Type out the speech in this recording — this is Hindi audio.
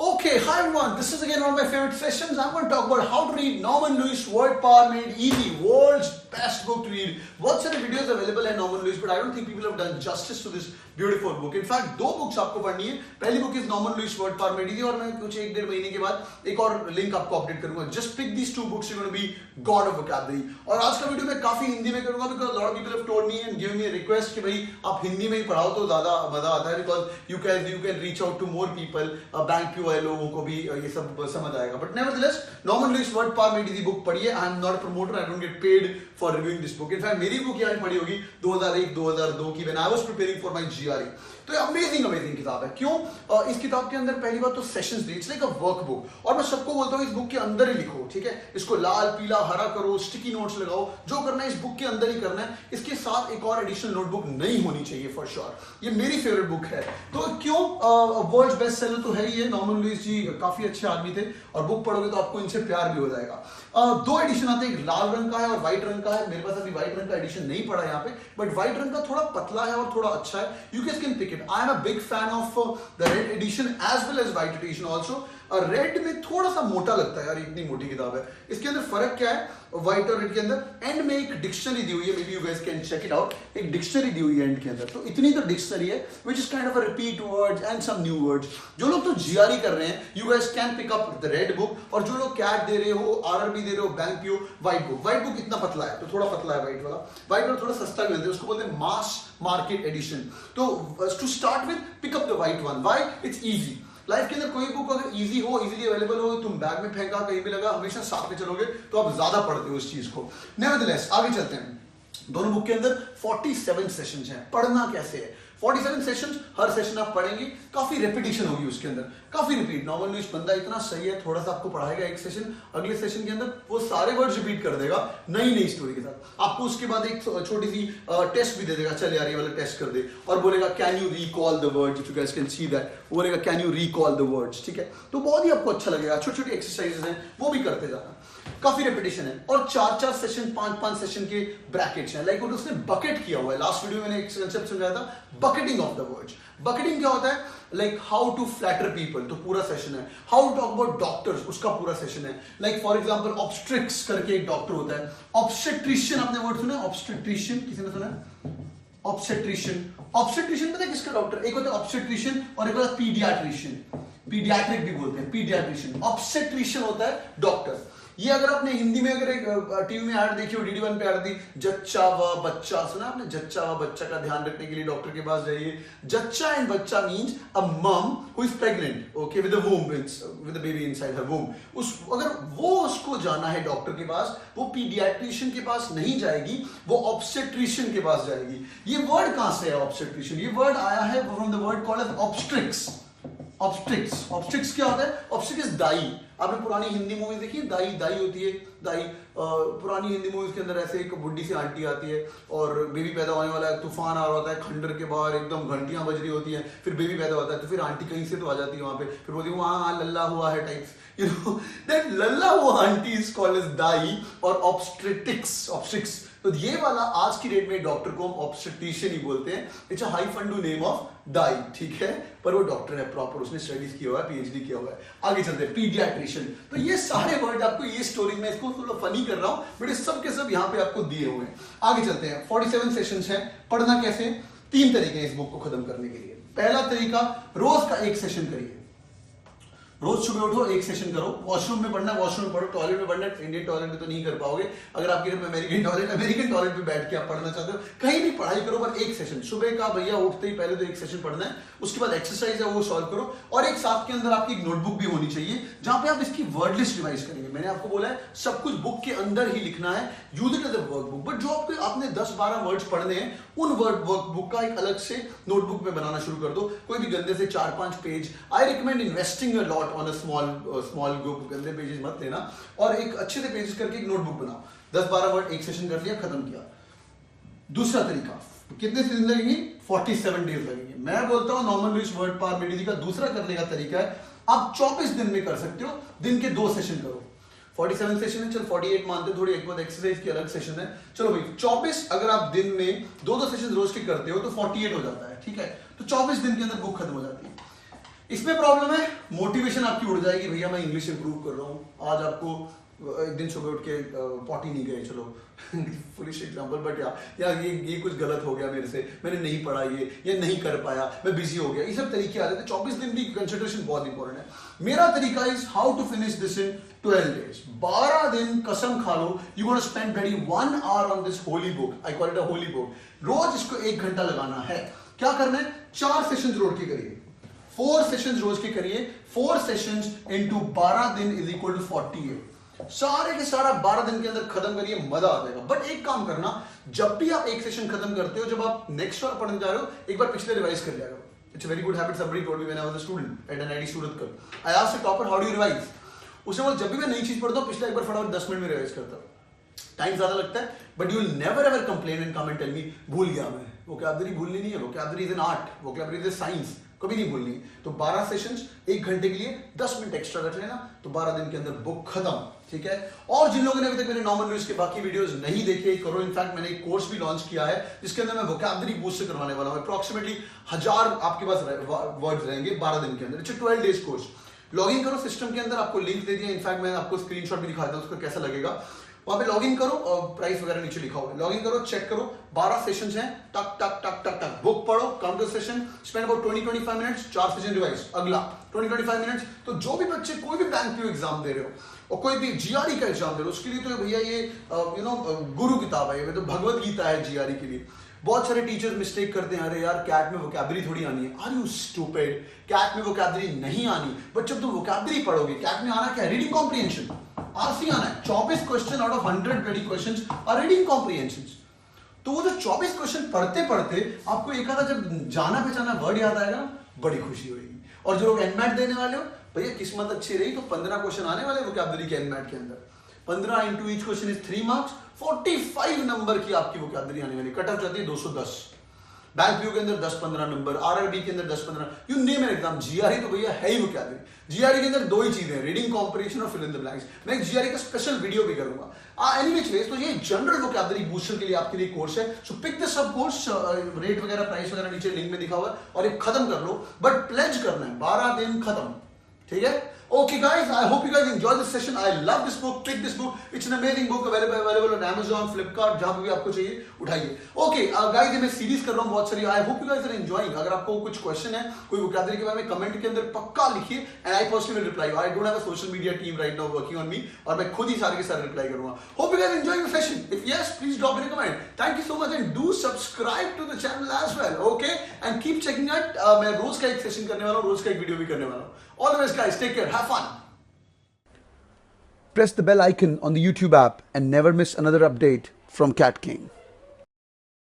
Okay, hi everyone. This is again one of my favorite sessions. I'm going to talk about how to read Norman Lewis Word Power Made Easy, world's best book to read. बहुत सारे videos available है Norman Lewis, but I don't think people have done justice to this beautiful book. In fact, दो books आपको पढ़नी है. पहली book is Norman Lewis Word Power Made Easy और मैं कुछ एक डेढ़ महीने के बाद एक और link आपको update करूंगा. Just pick these two books. You're going to be god of vocabulary. और आज का वीडियो मैं काफी हिंदी में करूंगा because a lot of people have told me and given me a request कि भाई आप हिंदी में ही पढ़ाओ तो ज़्यादा मजा आता है because you can reach out to more people. Bank P वाले लोगों को भी ये सब समझ आएगा. But nevertheless, Norman Lewis Word Power Made Easy book पढ़िए. I am not a promoter. I don't get paid for reviewing this book. In fact, मेरी बुक यहाँ पढ़ी होगी 2001-2002 की when I was preparing for my GRE. तो ये अमेजिंग किताब है. क्यों? इस किताब के अंदर पहली बात तो sessions the. It's like a workbook. और मैं सबको बोलता हूँ इस बुक के अंदर ही लिखो. ठीक है, इसको लाल पीला हरा करो, स्टिकी नोट्स लगाओ, जो करना है इस बुक के अंदर ही करना है. इसके साथ एक और एडिशनल नोटबुक नहीं होनी चाहिए फॉर श्योर. ये मेरी फेवरेट बुक है. तो क्यों? वर्ल्ड बेस्ट सेलर तो है ही है. नॉर्मन लुइस जी काफी अच्छे आदमी थे और बुक पढ़ोगे तो आपको इनसे प्यार भी हो जाएगा. दो एडिशन आते हैं, एक लाल रंग का है और व्हाइट रंग का है. मेरे पास अभी व्हाइट रंग का एडिशन नहीं पड़ा यहाँ पे, बट व्हाइट रंग का थोड़ा पतला है और थोड़ा अच्छा है. You can pick it. I am a big fan of the red edition as well as white edition also. Red में थोड़ा सा मोटा लगता है यार, इतनी मोटी किताब है. इसके अंदर फर्क क्या है व्हाइट और रेड के अंदर? एंड में एक डिक्शनरी दी हुई है, maybe you guys can check it out. एक डिक्शनरी दी हुई है एंड के अंदर. तो इतनी तो डिक्शनरी है which is kind of a repeat words and some new words. जो लोग तो जीआरई कर रहे हैं, you guys can pick up the red book. और जो लोग कैट दे रहे हो, आरआरबी दे रहे हो, bank PO, white book. White book इतना पतला है तो थोड़ा पतला है व्हाइट वाला. व्हाइट वाला थोड़ा सस्ता भी मिलता है, उसको बोलते हैं मास मार्केट एडिशन. तो to start with pick up the white one. Why? It's easy. Life के अंदर कोई बुक अगर इजी हो, इजीली अवेलेबल हो, तुम बैग में फेंका कहीं भी लगा, हमेशा साथ में चलोगे तो आप ज्यादा पढ़ते हो उस चीज को. नेवरदलेस आगे चलते हैं. दोनों बुक के अंदर 47 सेशंस हैं. पढ़ना कैसे है? 47 सेशंस, हर सेशन आप पढ़ेंगे, काफी रेपिटेशन होगी उसके अंदर, काफी रिपीट. नॉर्मल लुइस बंदा इतना सही है, थोड़ा सा आपको पढ़ाएगा एक सेशन, अगले सेशन के अंदर वो सारे वर्ड्स रिपीट कर देगा नई स्टोरी के साथ. आपको उसके बाद एक छोटी सी टेस्ट भी दे देगा, चल यार ये वाला टेस्ट कर दे, और बोलेगा can you recall the words. If you guys can see that, वो बोलेगा can you recall the words. ठीक है, तो बहुत ही आपको अच्छा लगेगा. छोटी छोटी एक्सरसाइजेस हैं, वो भी करते जाना. काफी रेपिटेशन है और 4-4 सेशन, 5-5 सेशन के ब्रैकेट्स हैं. लाइक उसने बकेट किया हुआ है. लास्ट वीडियो में मैंने एक कांसेप्ट समझाया था, bucketing of the words. Bucketing क्या होता है? Like how to flatter people, तो पूरा सेशन है. How to talk about doctors, उसका पूरा सेशन है. लाइक फॉर एग्जांपल ऑब्स्ट्रिक्स करके एक डॉक्टर होता है. ऑब्स्टेट्रिशियन, आपने वर्ड सुना है ऑब्स्टेट्रिशियन? किसी ने सुना है ऑब्स्टेट्रिशियन? ऑब्स्टेट्रिशियन पता है किसका डॉक्टर? एक होता है ऑब्स्टेट्रिशियन और एक होता है पीडियाट्रिशियन. पीडियाट्रिक भी बोलते हैं, पीडियाट्रिशियन. ऑब्स्टेट्रिशियन होता है डॉक्टर. ये अगर आपने हिंदी में अगर एक टीवी में ऐड देखी हो, DD1 पे ऐड दी, जच्चा व बच्चा, सुना आपने? जच्चा व बच्चा का ध्यान रखने के लिए डॉक्टर के पास जाइए. जच्चा एंड बच्चा means a mum who is pregnant, okay, with a womb, with a baby inside her womb. अगर वो उसको जाना है डॉक्टर के पास, वो पीडियाट्रिशियन के पास नहीं जाएगी, वो ऑब्स्टेट्रिशियन के पास जाएगी. ये वर्ड कहां से है ऑब्स्टेट्रिशियन? ये वर्ड आया है from the word called as obstetrics. Obstetrics. Obstetrics क्या होता है? ऑब्स्ट्रिक्स दाई. आपने पुरानी हिंदी मूवीज देखी है, दाई दाई होती है, दाई. पुरानी हिंदी मूवीज के अंदर ऐसे एक बुढ़ी सी आंटी आती है और बेबी पैदा होने वाला है, तूफान आ रहा होता है, खंडर के बाहर एकदम घंटियां बज रही होती हैं, फिर बेबी पैदा होता है, तो फिर आंटी कहीं से तो आ जाती है वहां पे, फिर बोलती है वहां लल्ला हुआ है टाइप्स. यू नो दैट लल्ला हुआ आंटी इज कॉल्ड एज दाई और ऑब्स्ट्रिक्स. ऑब्स्ट्रिक्स. तो ये वाला आज की डेट में डॉक्टर को हम ऑब्स्टेट्रिशियन ही बोलते हैं. It's a hyphen to name of dai. ठीक है, पर वो डॉक्टर है प्रॉपर, उसने स्टडीज किया हुआ है, पीएचडी किया हुआ है. आगे चलते हैं, पीडियाट्रिशियन. तो ये सारे वर्ड आपको ये स्टोरी में, इसको थोड़ा फनी कर रहा हूं बट ये सब के सब यहाँ पे आपको दिए हुए हैं. आगे चलते हैं. 47 सेशंस हैं. पढ़ना कैसे? 3 तरीके हैं इस बुक को खत्म करने के लिए. पहला तरीका, रोज का एक सेशन करिए. रोज सुबह उठो, एक सेशन करो. वॉशरूम में पढ़ना है, वॉशरूम में पढ़ो. टॉयलेट में पढ़ना है, इंडियन टॉयलेट में तो नहीं कर पाओगे. अगर आपके घर में अमेरिकन टॉयलेट पे बैठ के आप पढ़ना चाहते हो, कहीं भी पढ़ाई करो, पर एक सेशन सुबह का. भैया उठते ही पहले तो एक सेशन पढ़ना है, उसके बाद एक्सरसाइज है वो सॉल्व करो, और एक साथ के अंदर आपकी एक नोटबुक भी होनी चाहिए जहां पे आप इसकी वर्ड लिस्ट रिवाइज करेंगे. मैंने आपको बोला है सब कुछ बुक के अंदर ही लिखना है. Use it as a workbook. But जो आपने 10-12 वर्ड्स पढ़ने हैं, उन वर्ड वर्कबुक का एक अलग से नोटबुक में बनाना शुरू कर दो. कोई भी गंदे से 4-5 page. I recommend investing a lot on a small group. गंदे पेजेस मत लेना और एक अच्छे से पेजेस करके एक नोटबुक बनाओ. 10-12 वर्ड एक सेशन कर लिया, खत्म किया. दूसरा तरीका, कितने दिन लगेंगे? 47 डेज लगेंगे. मैं बोलता हूं Norman Lewis word power made easy का दूसरा करने का तरीका है, आप 24 दिन में कर सकते हो. दिन के 2 सेशन करो. 47 सेशन है, चल 48 मानते, थोड़ी एक बार एक्सरसाइज की अलग सेशन है. चलो भाई 24 अगर आप दिन में 2-2 सेशन रोज के करते हो तो 48 हो जाता है. ठीक है, तो 24 दिन के अंदर बुक खत्म हो जाती है. इसमें प्रॉब्लम है, मोटिवेशन आपकी उड़ जाएगी, भैया मैं इंग्लिश इंप्रूव कर रहा हूँ, आज आपको एक दिन सुबह उठ के पॉटी नहीं गए, चलो फुलिश एग्जांपल, बट यार ये कुछ गलत हो गया मेरे से, मैंने नहीं पढ़ा ये नहीं कर पाया, मैं बिजी हो गया, ये सब तरीके आ रहे थे। 24 दिन की कंसिडरेशन बहुत इंपॉर्टेंट है। मेरा तरीका is how to finish this in 12 days। 12 दिन कसम खा लो, you gonna spend ready 1 hour on this holy book, I call it a holy book. रोज इसको 1 घंटा लगाना है। क्या करना है? 4 सेशंस रोज के करिए, 4 सेशंस रोज के करिए। 4 सेशंस इनटू 12 दिन इज इक्वल टू 48। सारे के सारा 12 दिन के अंदर खत्म करिए, मजा आ जाएगा। बट एक काम करना, जब भी आप एक सेशन खत्म करते हो, जब आप नेक्स्ट बार पढ़ने जा रहे हो, एक बार पिछले रिवाइज कर लिया करो। It's a very good habit, somebody told me when I was a student at NIT Suratgarh. I asked the topper, how do you revise? उसने बोला, जब भी मैं नई चीज पढ़ता हूँ, पिछला एक बार फटाफट 10 मिनट में रिवाइज करता हूँ। टाइम ज्यादा लगता है, but you will never ever complain and come and tell me भूल गया मैं। वोकैबुलरी भूलनी नहीं है, vocabulary is an art, vocabulary is science, कभी नहीं भूलनी। तो 12 सेशंस 1 घंटे के लिए 10 मिनट एक्स्ट्रा रख लेना, तो 12 दिन के अंदर बुक खत्म। ठीक है। और जिन लोगों ने अभी तक मेरे नॉर्मल लुइस के बाकी वीडियोस नहीं देखे, करो। इनफैक्ट मैंने एक कोर्स भी लॉन्च किया है जिसके अंदर मैं वोकैबुलरी बूस्ट से करवाने वाला हूं। अप्रॉक्सीमेटली 1000 आपके पास वर्ड्स रहेंगे 12 दिन के अंदर। It's 12 days course. Log in करो सिस्टम के अंदर, आपको लिंक दे दिया। इनफैक्ट मैं आपको स्क्रीनशॉट भी दिखा दूं उसका कैसा लगेगा। वहां पे लॉग इन करो और प्राइस वगैरह नीचे लिखा हुआ है, लॉग इन करो, चेक करो। 12 सेशंस हैं, टक टक टक टक टक बुक पढ़ो, counter session, spend about 20-25 minutes, 4 session revise, अगला 20-25 मिनट्स। तो जो भी बच्चे कोई भी बैंक पीओ एग्जाम दे रहे हो और कोई भी जीआरई का एग्जाम दे रहे हो, उसके लिए तो भैया ये गुरु किताब है, ये तो भगवत गीता है जीआरई के लिए। बहुत सारे टीचर्स मिस्टेक करते हैं, अरे यार कैट में वोकैबुलरी थोड़ी आनी है। Are you stupid? कैट में वोकैबुलरी नहीं आनी, बट जब तुम वोकैबुलरी पढ़ोगे, कैट में आना क्या है? रीडिंग कॉम्प्रिहेंशन, आरसी आना है। 24 question out of 100 bloody questions are reading comprehension. तो वो जो 24 क्वेश्चन पढ़ते पढ़ते आपको एक आधा जब जाना पहचाना वर्ड याद आएगा, बड़ी खुशी होगी। और जो लोग एनमैट देने वाले हो, भैया किस्मत अच्छी रही तो 15 क्वेश्चन आने वाले वोकैबुलरी के एनमैट के अंदर। 15 into each question is 3 marks, 45 number की आपकी वोकैबुलरी आने वाली। कट ऑफ जाती है 210। बैंक पीओ के अंदर 10-15 नंबर, आरआरबी के अंदर 10-15, you name an exam. GRE तो भैया है ही वोकैबुलरी। जीआरई के अंदर 2 ही चीजें, रीडिंग कॉम्प्रिहेंशन और फिल इन द ब्लैंक्स। मैं एक जीआरई का स्पेशल वीडियो भी करूंगा। एनीवेज, तो ये जनरल वोकैबुलरी बूस्टर के लिए आपके लिए कोर्स है। सो पिक दिस सब कोर्स, रेट वगैरह प्राइस वगैरह नीचे लिंक में दिखा हुआ है, और ये खत्म कर लो। बट प्लेज करना है, 12 दिन खत्म। ठीक है। Okay guys, I hope you guys enjoyed this session. I love this book. Pick this book. It's an amazing book available on Amazon, Flipkart, जहां पे भी आपको चाहिए उठाइए। Okay guys, ये मैं सीरीज कर रहा हूँ बहुत सारी। I hope you guys are enjoying. अगर आपको कुछ क्वेश्चन है कोई वोकैबुलरी के बारे में, कमेंट के अंदर पक्का लिखिए, and I personally will reply you. I don't have a social media team right now working on me, और मैं खुद ही सारे के सारे रिप्लाई करूंगा। Hope you guys enjoying the session. If yes, please drop in a comment. Thank you so much and do subscribe to the channel as well. Okay, and keep checking out. मैं रोज का एक सेशन करने वाला हूँ, रोज का एक वीडियो भी करने वाला हूँ। All the best guys. Take care. Have fun. Press the bell icon on the YouTube app and never miss another update from Cat King.